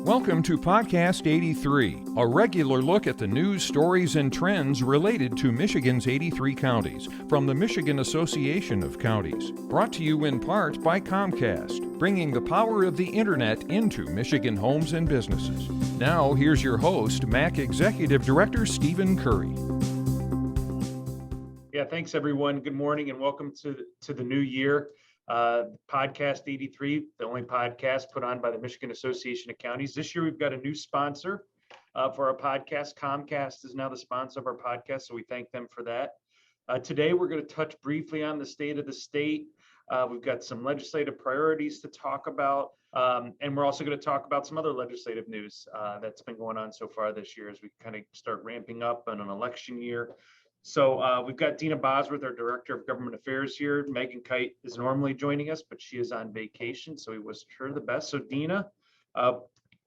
Welcome to Podcast 83, a regular look at the news, stories, and trends related to Michigan's 83 counties from the Michigan Association of Counties. Brought to you in part by Comcast, bringing the power of the internet into Michigan homes and businesses. Now, here's your host, MAC Executive Director Stephen Currie. Yeah, thanks everyone. Good morning and welcome to the new year. Podcast 83, the only podcast put on by the Michigan Association of Counties. This year we've got a new sponsor for our podcast. Comcast is now the sponsor of our podcast, so we thank them for that. Today we're going to touch briefly on the state of the state. We've got some legislative priorities to talk about, and we're also going to talk about some other legislative news that's been going on so far this year as we kind of start ramping up on an election year. So we've got Deena Bosworth, our Director of Government Affairs here. Megan Kite is normally joining us, but she is on vacation, so we wish her the best. So Deena,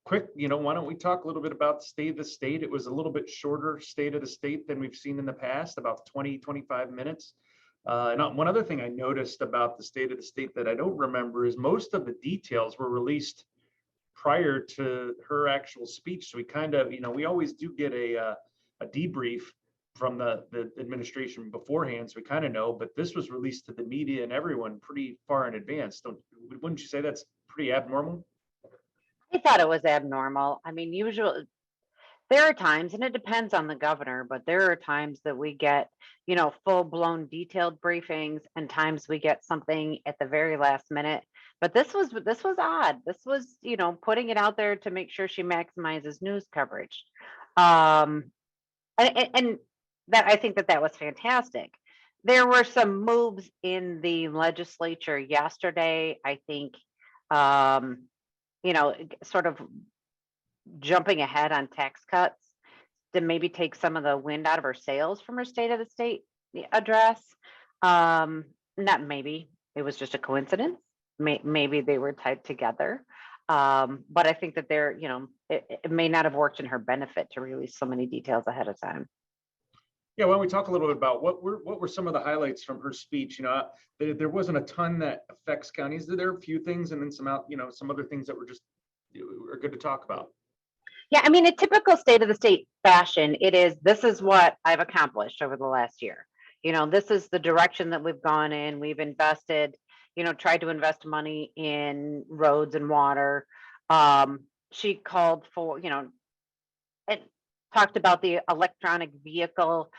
quick, why don't we talk a little bit about the state of the state? It was a little bit shorter state of the state than we've seen in the past, about 20, 25 minutes. And one other thing I noticed about the state of the state that I don't remember is most of the details were released prior to her actual speech. So we kind of, we always do get a debrief from the administration beforehand, so we kind of know, but this was released to the media and everyone pretty far in advance. Wouldn't you say that's pretty abnormal? I thought it was abnormal. I mean, usually there are times, and it depends on the governor, but there are times that we get, full-blown detailed briefings, and times we get something at the very last minute. But this was odd. This was, putting it out there to make sure she maximizes news coverage. And that I think that was fantastic. There were some moves in the legislature yesterday, I think, sort of jumping ahead on tax cuts to maybe take some of the wind out of her sails from her state of the state address. Not maybe, it was just a coincidence. Maybe they were tied together. But I think that it may not have worked in her benefit to release so many details ahead of time. Yeah, why don't we talk a little bit about what were some of the highlights from her speech? There wasn't a ton that affects counties. There are a few things, and then some other things that were just are good to talk about. Yeah, I mean, a typical state of the state fashion, this is what I've accomplished over the last year. This is the direction that we've gone in. We've invested, tried to invest money in roads and water. She called for, and talked about the electronic vehicle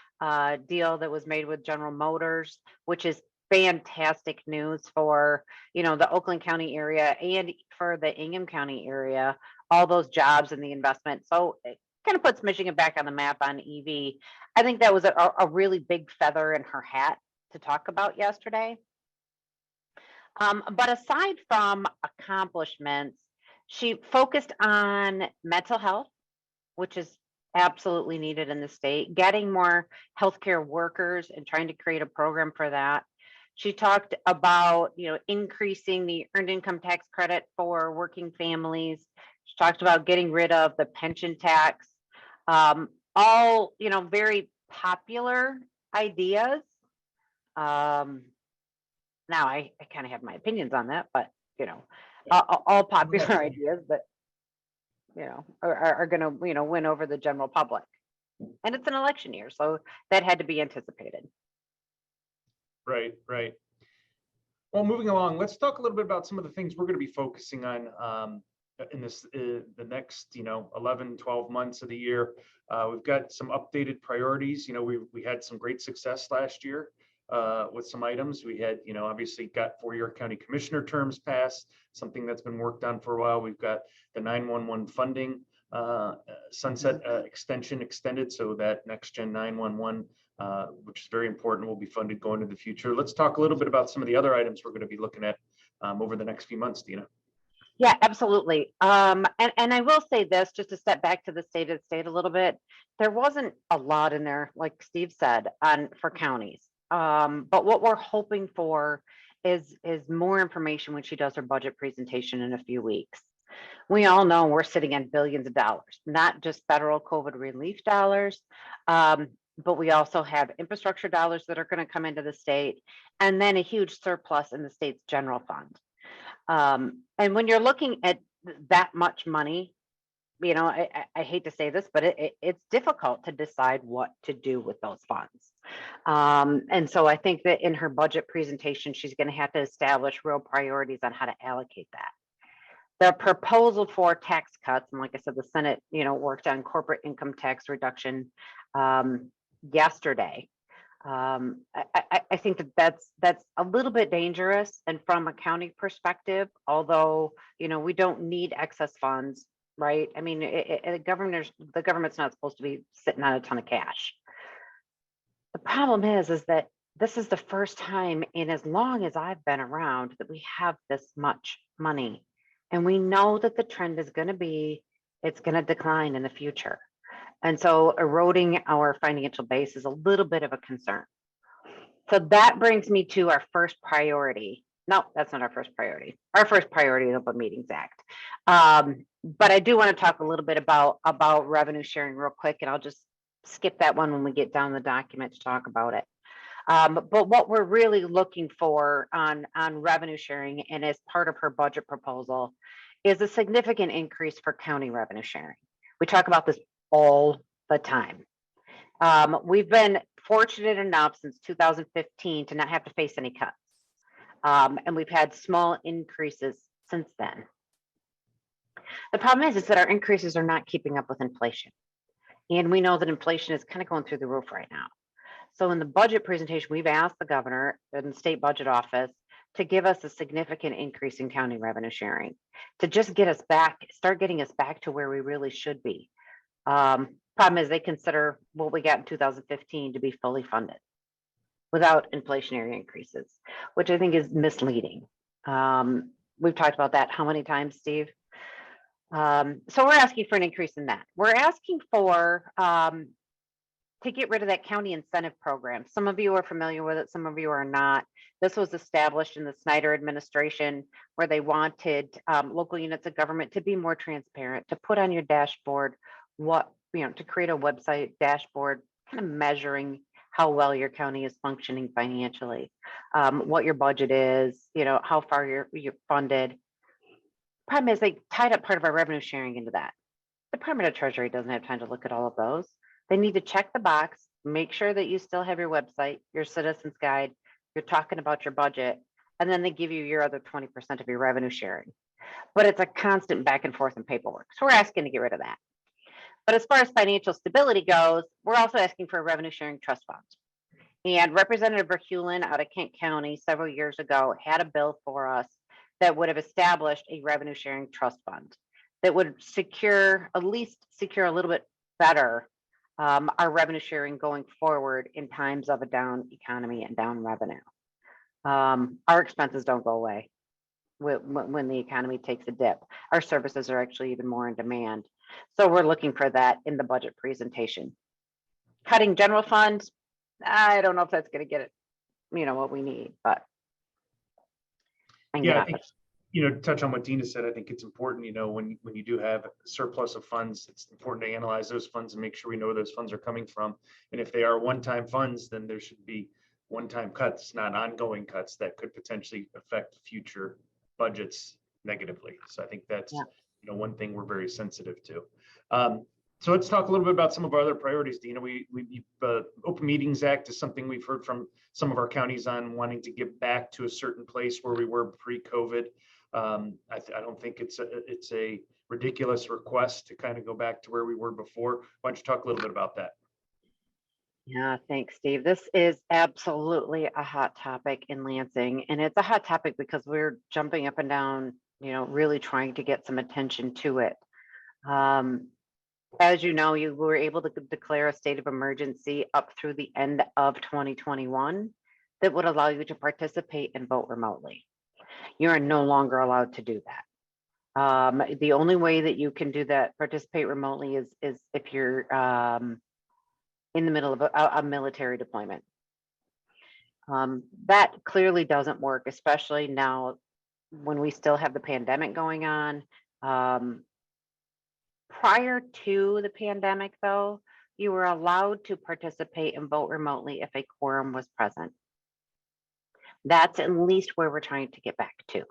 deal that was made with General Motors, which is fantastic news for, the Oakland County area and for the Ingham County area, all those jobs and the investment. So it kind of puts Michigan back on the map on EV. I think that was a really big feather in her hat to talk about yesterday. But aside from accomplishments, she focused on mental health, which is absolutely needed in the state, getting more healthcare workers and trying to create a program for that. She talked about, increasing the earned income tax credit for working families. She talked about getting rid of the pension tax, all, very popular ideas. Now I kind of have my opinions on that, but, all popular ideas, but are going to, win over the general public. And it's an election year, so that had to be anticipated. Right. Well, moving along, let's talk a little bit about some of the things we're going to be focusing on in the next, 11, 12 months of the year. We've got some updated priorities. We had some great success last year with some items. We had, obviously got 4-year county commissioner terms passed, something that's been worked on for a while. We've got the 911 funding sunset extension extended, so that next gen 911, which is very important, will be funded going into the future. Let's talk a little bit about some of the other items we're going to be looking at over the next few months, Deena. Yeah, absolutely. And I will say this, just to step back to the state of the state a little bit, there wasn't a lot in there, like Steve said, for counties. But what we're hoping for is more information when she does her budget presentation in a few weeks. We all know we're sitting on billions of dollars, not just federal COVID relief dollars, but we also have infrastructure dollars that are going to come into the state, and then a huge surplus in the state's general fund. And when you're looking at that much money I hate to say this, but it's difficult to decide what to do with those funds. And so I think that in her budget presentation, she's going to have to establish real priorities on how to allocate that. The proposal for tax cuts, and like I said, the Senate, worked on corporate income tax reduction yesterday. I think that's a little bit dangerous, and from a county perspective, although we don't need excess funds, right? I mean, the government's not supposed to be sitting on a ton of cash. The problem is that this is the first time in as long as I've been around that we have this much money, and we know that the trend is going to be it's going to decline in the future. And so eroding our financial base is a little bit of a concern. So that brings me to our first priority. No, that's not our first priority. Our first priority is the Open Meetings Act. But I do want to talk a little bit about revenue sharing real quick, and I'll just skip that one when we get down the document to talk about it. But what we're really looking for on revenue sharing, and as part of her budget proposal, is a significant increase for county revenue sharing. We talk about this all the time. We've been fortunate enough since 2015 to not have to face any cuts. And we've had small increases since then. The problem is that our increases are not keeping up with inflation. And we know that inflation is kind of going through the roof right now. So in the budget presentation, we've asked the governor and the state budget office to give us a significant increase in county revenue sharing, to just get us back, start getting us back to where we really should be. Problem is they consider what we got in 2015 to be fully funded without inflationary increases, which I think is misleading. We've talked about that how many times, Steve? So we're asking for an increase in that. We're asking for to get rid of that county incentive program. Some of you are familiar with it, some of you are not. This was established in the Snyder administration, where they wanted local units of government to be more transparent, to put on your dashboard what, to create a website dashboard, kind of measuring how well your county is functioning financially, what your budget is, how far you're funded. Problem is they tied up part of our revenue sharing into that. Department of Treasury doesn't have time to look at all of those. They need to check the box, make sure that you still have your website, your citizen's guide, you're talking about your budget, and then they give you your other 20% of your revenue sharing. But it's a constant back and forth in paperwork. So we're asking to get rid of that. But as far as financial stability goes, we're also asking for a revenue sharing trust fund. And Representative Verheulen out of Kent County several years ago had a bill for us that would have established a revenue sharing trust fund that would at least secure a little bit better our revenue sharing going forward in times of a down economy and down revenue. Our expenses don't go away when the economy takes a dip. Our services are actually even more in demand. So we're looking for that in the budget presentation. Cutting general funds, I don't know if that's going to get it, what we need, but yeah, I think, touch on what Deena said. I think it's important, when you do have a surplus of funds, it's important to analyze those funds and make sure we know where those funds are coming from. And if they are one-time funds, then there should be one-time cuts, not ongoing cuts that could potentially affect future budgets negatively. So I think that's, one thing we're very sensitive to. So let's talk a little bit about some of our other priorities, Deena. Open Meetings Act is something we've heard from some of our counties on wanting to get back to a certain place where we were pre-COVID. I don't think it's a ridiculous request to kind of go back to where we were before. Why don't you talk a little bit about that? Yeah, thanks, Steve. This is absolutely a hot topic in Lansing, and it's a hot topic because we're jumping up and down, really trying to get some attention to it. As you know, you were able to declare a state of emergency up through the end of 2021 that would allow you to participate and vote remotely. You are no longer allowed to do that. The only way that you can do that, participate remotely, is if you're in the middle of a military deployment. That clearly doesn't work, especially now when we still have the pandemic going on. Prior to the pandemic, though, you were allowed to participate and vote remotely if a quorum was present. That's at least where we're trying to get back to.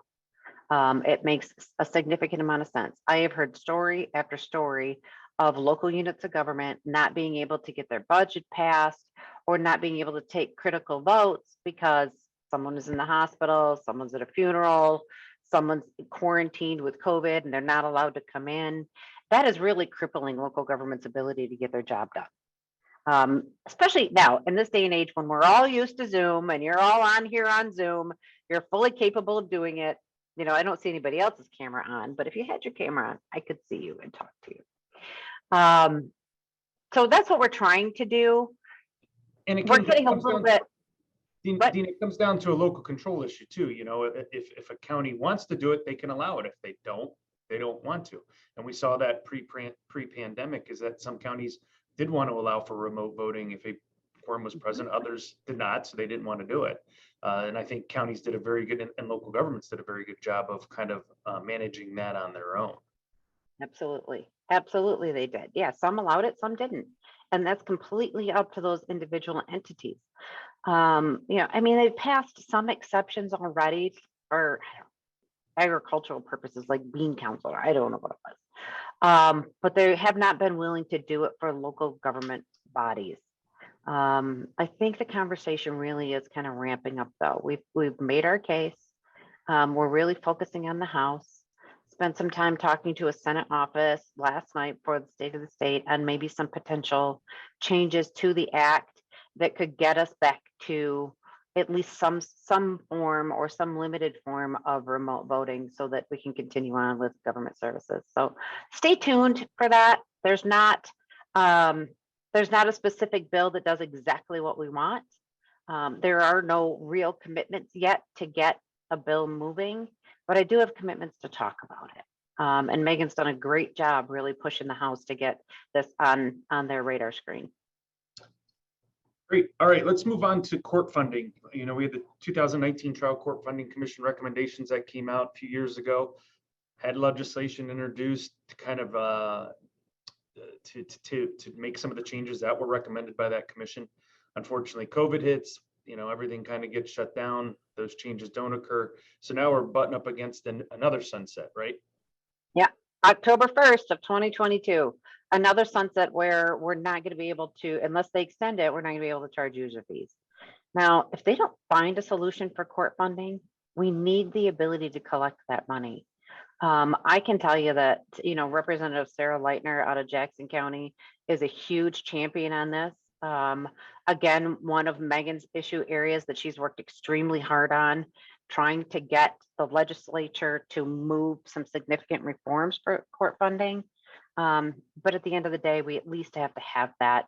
It makes a significant amount of sense. I have heard story after story of local units of government not being able to get their budget passed or not being able to take critical votes because someone is in the hospital, someone's at a funeral, someone's quarantined with COVID and they're not allowed to come in. That is really crippling local government's ability to get their job done. Especially now in this day and age when we're all used to Zoom and you're all on here on Zoom, you're fully capable of doing it. You know, I don't see anybody else's camera on, but if you had your camera on, I could see you and talk to you. So that's what we're trying to do. And We're again, getting a little bit. Deena, it comes down to a local control issue too. You know, if a county wants to do it, they can allow it. If they don't want to. And we saw that pre-pandemic is that some counties did want to allow for remote voting if a quorum was present. Others did not, so they didn't want to do it. And I think counties did a very good, and local governments did a very good job of kind of managing that on their own. Absolutely. Absolutely, they did. Yeah, some allowed it, some didn't. And that's completely up to those individual entities. I mean, they've passed some exceptions already for agricultural purposes, like bean council. I don't know what it was. But they have not been willing to do it for local government bodies. I think the conversation really is kind of ramping up, though. We've made our case. We're really focusing on the House. Spent some time talking to a Senate office last night for the state of the state and maybe some potential changes to the act that could get us back to at least some form or some limited form of remote voting so that we can continue on with government services. So stay tuned for that. There's not a specific bill that does exactly what we want. There are no real commitments yet to get a bill moving, but I do have commitments to talk about it. And Megan's done a great job really pushing the House to get this on their radar screen. Great. All right, let's move on to court funding. You know, we had the 2019 Trial Court Funding Commission recommendations that came out a few years ago, had legislation introduced to kind of to make some of the changes that were recommended by that commission. Unfortunately, COVID hits, you know, everything kind of gets shut down. Those changes don't occur. So now we're butting up against another sunset, right? Yeah, October 1st of 2022, another sunset where we're not going to be able to, unless they extend it, we're not going to be able to charge user fees. Now, if they don't find a solution for court funding, we need the ability to collect that money. I can tell you that, you know, Representative Sarah Leitner out of Jackson County is a huge champion on this. Again, one of Megan's issue areas that she's worked extremely hard on, trying to get the legislature to move some significant reforms for court funding. But at the end of the day, we at least have to have that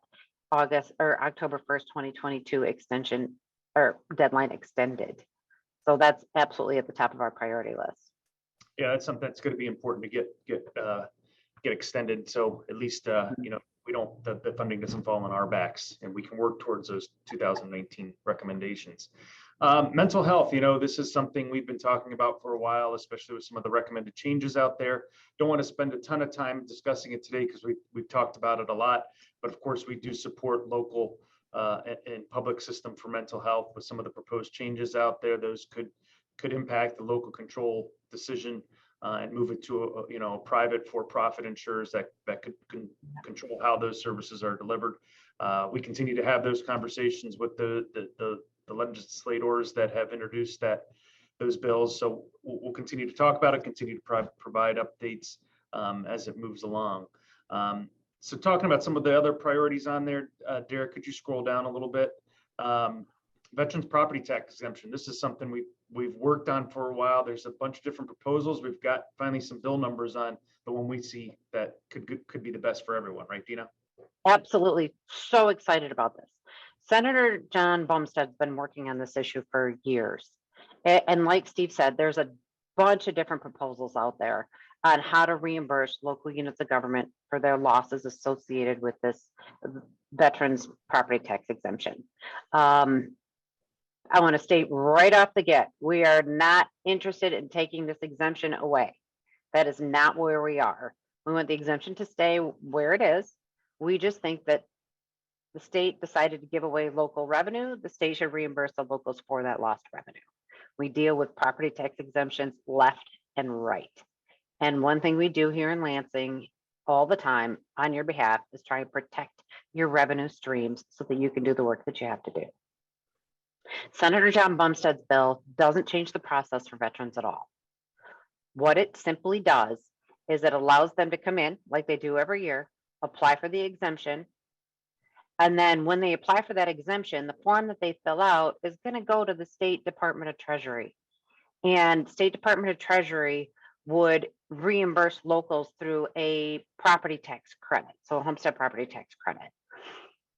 August or October 1st, 2022 extension or deadline extended. So that's absolutely at the top of our priority list. Yeah, that's something that's going to be important to get extended. So at least you know, we don't, the funding doesn't fall on our backs, and we can work towards those 2019 recommendations. Mental health, you know, this is something we've been talking about for a while, especially with some of the recommended changes out there. Don't want to spend a ton of time discussing it today because we've talked about it a lot, but of course we do support local and public system for mental health with some of the proposed changes out there. Those could impact the local control decision and move it to a private for-profit insurers that could control how those services are delivered. We continue to have those conversations with the legislators that have introduced those bills. So we'll continue to talk about it, continue to provide updates as it moves along. So talking about some of the other priorities on there, Derek, could you scroll down a little bit? Veterans property tax exemption. This is something we've worked on for a while. There's a bunch of different proposals. We've got finally some bill numbers on the one we see that could be the best for everyone, right, Deena? Absolutely. So excited about this. Senator John Bumstead's been working on this issue for years. And like Steve said, there's a bunch of different proposals out there on how to reimburse local units of government for their losses associated with this veterans property tax exemption. I want to state right off the get, we are not interested in taking this exemption away. That is not where we are. We want the exemption to stay where it is. We just think that the state decided to give away local revenue. The state should reimburse the locals for that lost revenue. We deal with property tax exemptions left and right. And one thing we do here in Lansing all the time on your behalf is try and protect your revenue streams so that you can do the work that you have to do. Senator John Bumstead's bill doesn't change the process for veterans at all. What it simply does is it allows them to come in like they do every year, apply for the exemption. And then when they apply for that exemption, the form that they fill out is going to go to the State Department of Treasury. And State Department of Treasury would reimburse locals through a property tax credit, so a homestead property tax credit.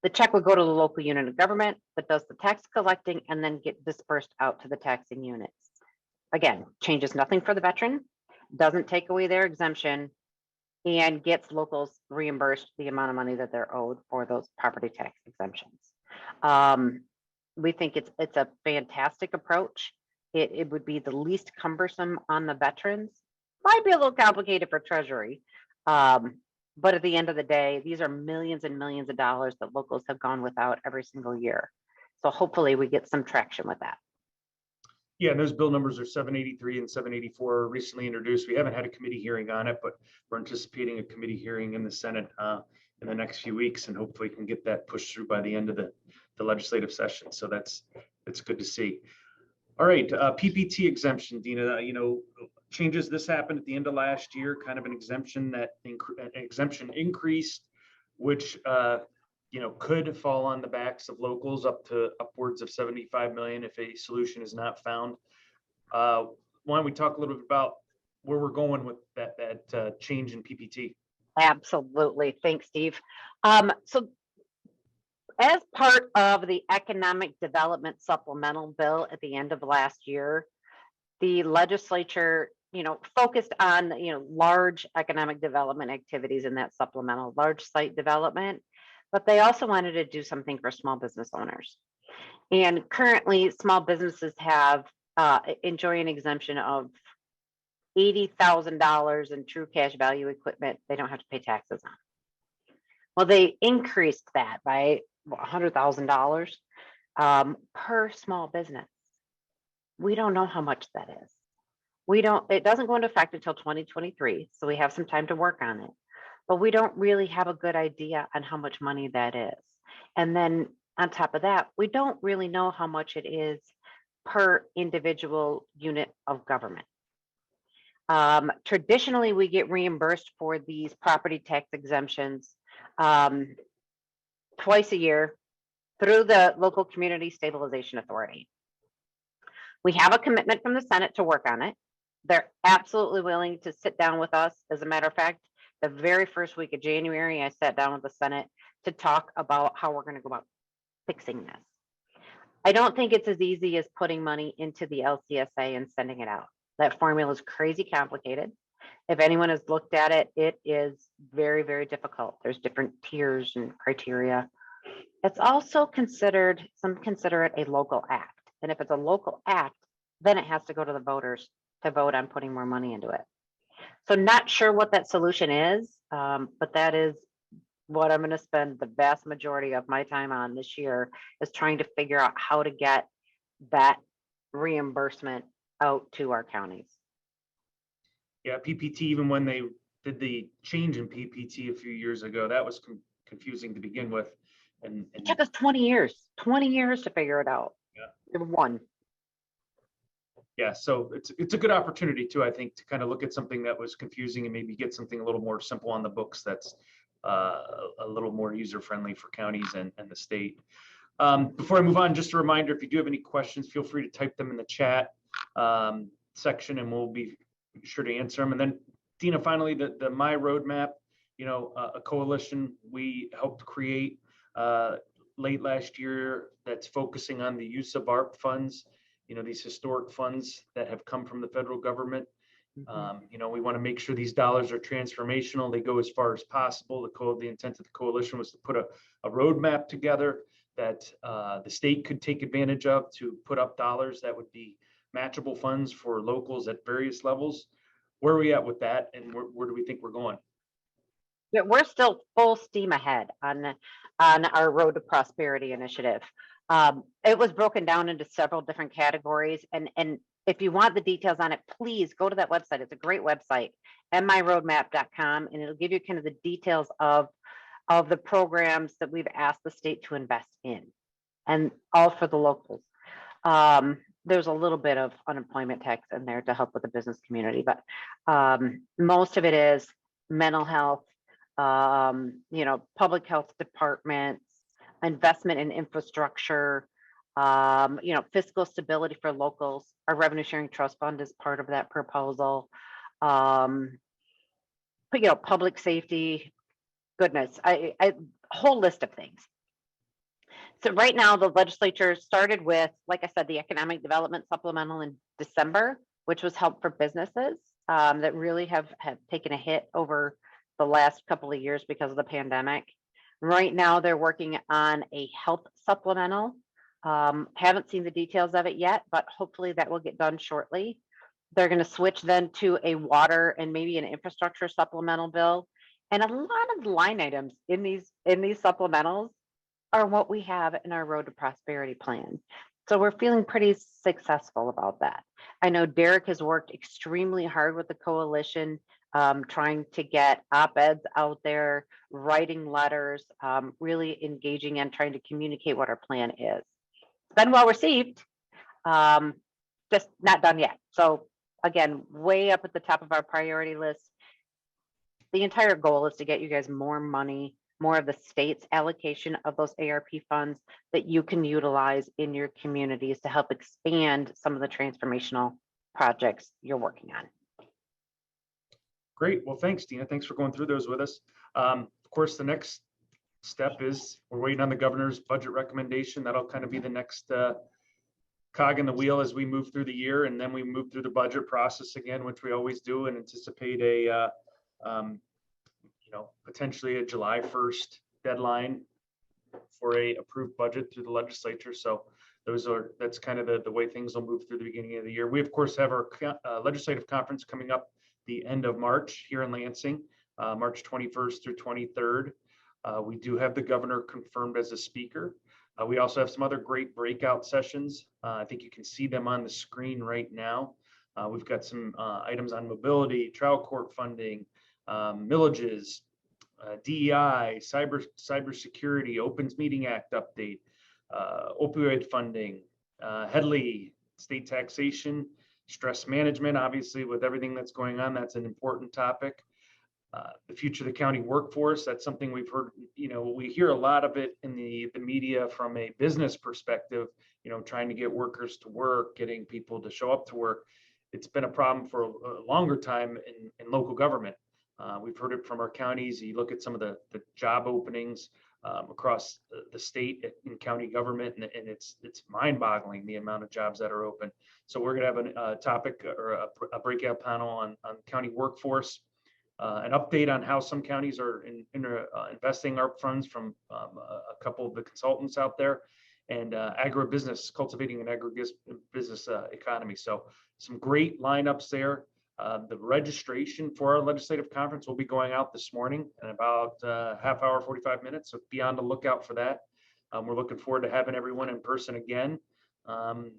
The check would go to the local unit of government that does the tax collecting and then get dispersed out to the taxing units. Again, changes nothing for the veteran, doesn't take away their exemption, and gets locals reimbursed the amount of money that they're owed for those property tax exemptions. We think it's a fantastic approach. It would be the least cumbersome on the veterans. Might be a little complicated for Treasury, but at the end of the day, these are millions and millions of dollars that locals have gone without every single year. So hopefully we get some traction with that. Yeah, and those bill numbers are 783 and 784 recently introduced. We haven't had a committee hearing on it, but we're anticipating a committee hearing in the Senate in the next few weeks, and hopefully can get that pushed through by the end of the legislative session. So that's good to see. All right, PPT exemption, Deena. Changes this happened at the end of last year. Kind of an exemption increased, which could fall on the backs of locals up to upwards of 75 million if a solution is not found. Why don't we talk a little bit about where we're going with that change in PPT? Absolutely. Thanks, Steve. So as part of the economic development supplemental bill at the end of last year, the legislature, focused on, large economic development activities in that supplemental, large site development, but they also wanted to do something for small business owners. And currently small businesses have enjoy an exemption of $80,000 in true cash value equipment they don't have to pay taxes on. Well, they increased that by $100,000 per small business. We don't know how much that is. It doesn't go into effect until 2023, so we have some time to work on it. But we don't really have a good idea on how much money that is. And then on top of that, we don't really know how much it is per individual unit of government. Traditionally, we get reimbursed for these property tax exemptions twice a year through the local community stabilization authority. We have a commitment from the Senate to work on it. They're absolutely willing to sit down with us. As a matter of fact, the very first week of January, I sat down with the Senate to talk about how we're going to go about fixing this. I don't think it's as easy as putting money into the LCSA and sending it out. That formula is crazy complicated. If anyone has looked at it, it is very, very difficult. There's different tiers and criteria. It's also consider it a local act. And if it's a local act, then it has to go to the voters to vote on putting more money into it. So not sure what that solution is, but that is what I'm going to spend the vast majority of my time on this year, is trying to figure out how to get that reimbursement out to our counties. Yeah, PPT, even when they did the change in PPT a few years ago, that was confusing to begin with. And it took us 20 years to figure it out. Yeah. One. Yeah, so it's a good opportunity too, I think, to kind of look at something that was confusing and maybe get something a little more simple on the books that's a little more user-friendly for counties and the state. Before I move on, just a reminder, if you do have any questions, feel free to type them in the chat section and we'll be sure to answer them. And then, Deena, finally, the My Roadmap, a coalition we helped create late last year that's focusing on the use of ARP funds, these historic funds that have come from the federal government. We want to make sure these dollars are transformational. They go as far as possible. The intent of the coalition was to put a roadmap together that the state could take advantage of to put up dollars that would be matchable funds for locals at various levels. Where are we at with that, and where do we think we're going? Yeah, we're still full steam ahead on our Road to Prosperity initiative. It was broken down into several different categories, and if you want the details on it, please go to that website. It's a great website, myroadmap.com, and it'll give you kind of the details of the programs that we've asked the state to invest in, and all for the locals. There's a little bit of unemployment tax in there to help with the business community, but most of it is mental health, public health departments, investment in infrastructure, fiscal stability for locals. Our revenue sharing trust fund is part of that proposal. But public safety, goodness, a whole list of things. So right now, the legislature started with, like I said, the economic development supplemental in December, which was help for businesses that really have taken a hit over the last couple of years because of the pandemic. Right now, they're working on a health supplemental. Haven't seen the details of it yet, but hopefully that will get done shortly. They're going to switch then to a water and maybe an infrastructure supplemental bill. And a lot of line items in these supplementals are what we have in our Road to Prosperity plan. So we're feeling pretty successful about that. I know Derek has worked extremely hard with the coalition, trying to get op-eds out there, writing letters, really engaging and trying to communicate what our plan is. It's been well received, just not done yet. So again, way up at the top of our priority list. The entire goal is to get you guys more money, more of the state's allocation of those ARP funds that you can utilize in your communities to help expand some of the transformational projects you're working on. Great. Well, thanks, Deena. Thanks for going through those with us. Of course, the next step is we're waiting on the governor's budget recommendation. That'll kind of be the next cog in the wheel as we move through the year, and then we move through the budget process again, which we always do, and anticipate a potentially a July 1st deadline for a approved budget through the legislature. So that's kind of the way things will move through the beginning of the year. We of course have our legislative conference coming up the end of March here in Lansing, March 21st through 23rd. We do have the governor confirmed as a speaker. We also have some other great breakout sessions. I think you can see them on the screen right now. We've got some items on mobility, trial court funding, millages, DEI, cybersecurity, Opens Meeting Act update, opioid funding, Headley, state taxation, stress management. Obviously, with everything that's going on, that's an important topic. The future of the county workforce, that's something we've heard, we hear a lot of it in the media from a business perspective, trying to get workers to work, getting people to show up to work. It's been a problem for a longer time in local government. We've heard it from our counties. You look at some of the job openings across the state in county government, and it's mind-boggling the amount of jobs that are open. So we're going to have a topic or a breakout panel on county workforce, an update on how some counties are investing ARP funds from a couple of the consultants out there, and agribusiness, cultivating an agribusiness economy. So some great lineups there. The registration for our legislative conference will be going out this morning in about half hour, 45 minutes. So be on the lookout for that. We're looking forward to having everyone in person again.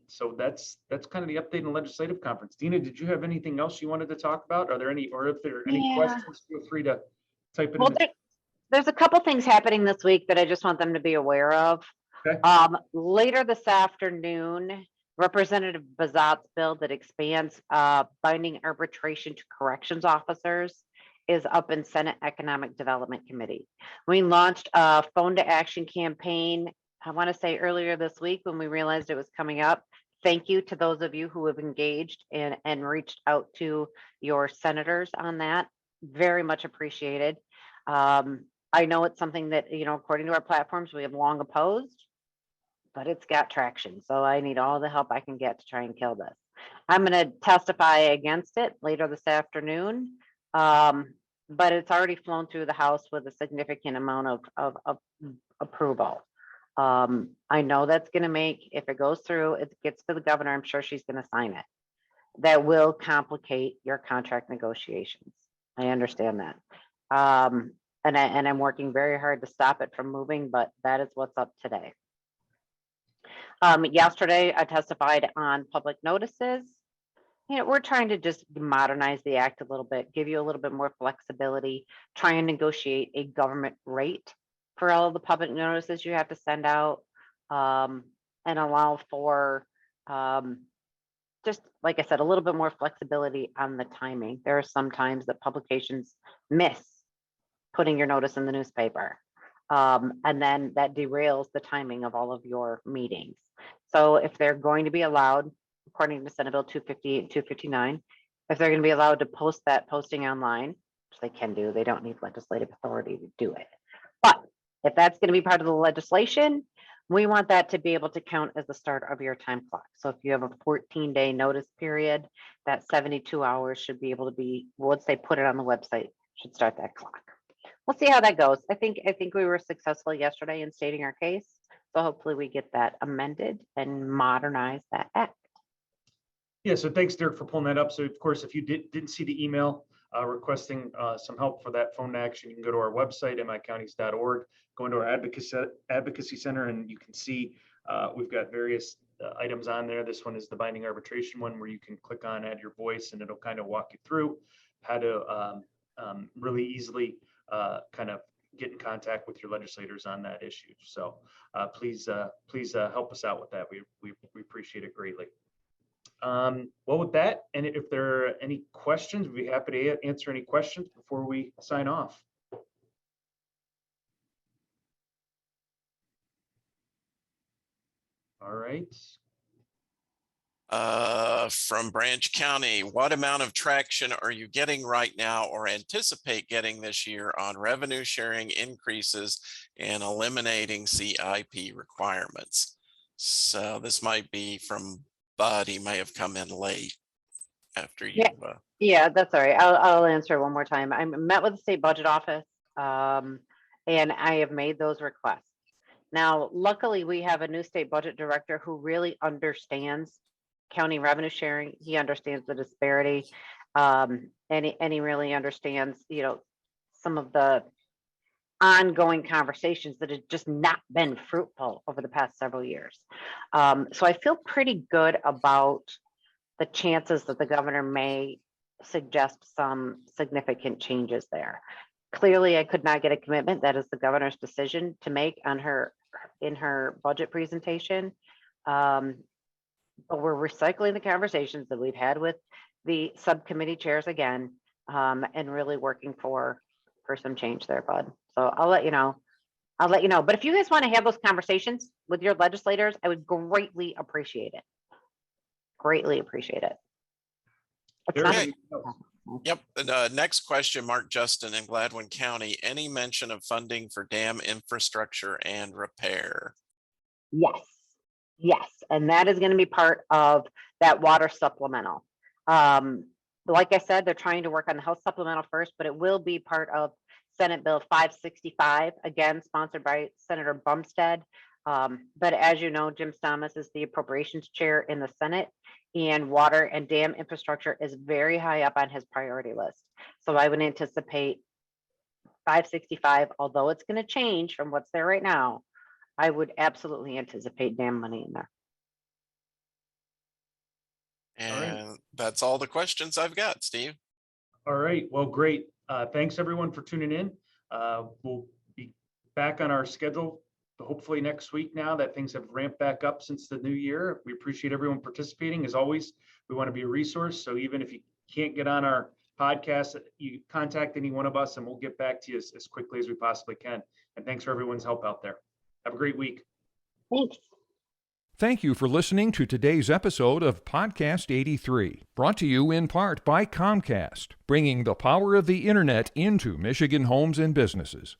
So that's kind of the update in the legislative conference. Deena, did you have anything else you wanted to talk about? Are there any, or if there are any questions, feel free to type it in. There's a couple things happening this week that I just want them to be aware of. Okay. Later this afternoon, Representative Bazat's bill that expands binding arbitration to corrections officers is up in Senate Economic Development Committee. We launched a phone to action campaign, I want to say earlier this week when we realized it was coming up. Thank you to those of you who have engaged and reached out to your senators on that. Very much appreciated. I know it's something that, according to our platforms, we have long opposed, but it's got traction. So I need all the help I can get to try and kill this. I'm going to testify against it later this afternoon, but it's already flown through the House with a significant amount of approval. I know that's going to make, if it goes through, it gets to the governor, I'm sure she's going to sign it. That will complicate your contract negotiations. I understand that. And I'm working very hard to stop it from moving, but that is what's up today. Yesterday, I testified on public notices. We're trying to just modernize the act a little bit, give you a little bit more flexibility, try and negotiate a government rate for all of the public notices you have to send out, and allow for, just like I said, a little bit more flexibility on the timing. There are some times that publications miss putting your notice in the newspaper. And then that derails the timing of all of your meetings. So if they're going to be allowed, according to Senate Bill 258 and 259, if they're going to be allowed to post that posting online, which they can do, they don't need legislative authority to do it. But if that's going to be part of the legislation, we want that to be able to count as the start of your time clock. So if you have a 14-day notice period, that 72 hours should be able to be, once they put it on the website, should start that clock. We'll see how that goes. I think we were successful yesterday in stating our case. So hopefully we get that amended and modernize that act. Yeah, so thanks, Derek, for pulling that up. So of course, if you didn't see the email requesting some help for that phone action, you can go to our website, micounties.org, go into our advocacy center, and you can see we've got various items on there. This one is the binding arbitration one, where you can click on add your voice, and it'll kind of walk you through how to really easily kind of get in contact with your legislators on that issue. So please help us out with that. We appreciate it greatly. Well, with that, and if there are any questions, we'd be happy to answer any questions before we sign off. All right. From Branch County, what amount of traction are you getting right now or anticipate getting this year on revenue sharing increases and eliminating CIP requirements? So this might be from Bud. He may have come in late after you. Yeah, that's all right. I'll answer one more time. I met with the state budget office, and I have made those requests. Now, luckily, we have a new state budget director who really understands county revenue sharing. He understands the disparity, and he really understands, some of the ongoing conversations that have just not been fruitful over the past several years. So I feel pretty good about the chances that the governor may suggest some significant changes there. Clearly, I could not get a commitment. That is the governor's decision to make in her budget presentation. But we're recycling the conversations that we've had with the subcommittee chairs again, and really working for some change there, Bud. So I'll let you know. But if you guys want to have those conversations with your legislators, I would greatly appreciate it. Greatly appreciate it. Okay. Yep. Next question, Mark Justin in Gladwin County. Any mention of funding for dam infrastructure and repair? Yes. And that is going to be part of that water supplemental. Like I said, they're trying to work on the health supplemental first, but it will be part of Senate Bill 565, again, sponsored by Senator Bumstead. But as you know, Jim Thomas is the appropriations chair in the Senate, and water and dam infrastructure is very high up on his priority list. So I would anticipate 565, although it's going to change from what's there right now, I would absolutely anticipate dam money in there. And that's all the questions I've got, Steve. All right. Well, great. Thanks everyone for tuning in. We'll be back on our schedule hopefully next week now that things have ramped back up since the new year. We appreciate everyone participating. As always, we want to be a resource. So even if you can't get on our podcast, you contact any one of us and we'll get back to you as quickly as we possibly can. And thanks for everyone's help out there. Have a great week. Thanks. Thank you for listening to today's episode of Podcast 83, brought to you in part by Comcast, bringing the power of the internet into Michigan homes and businesses.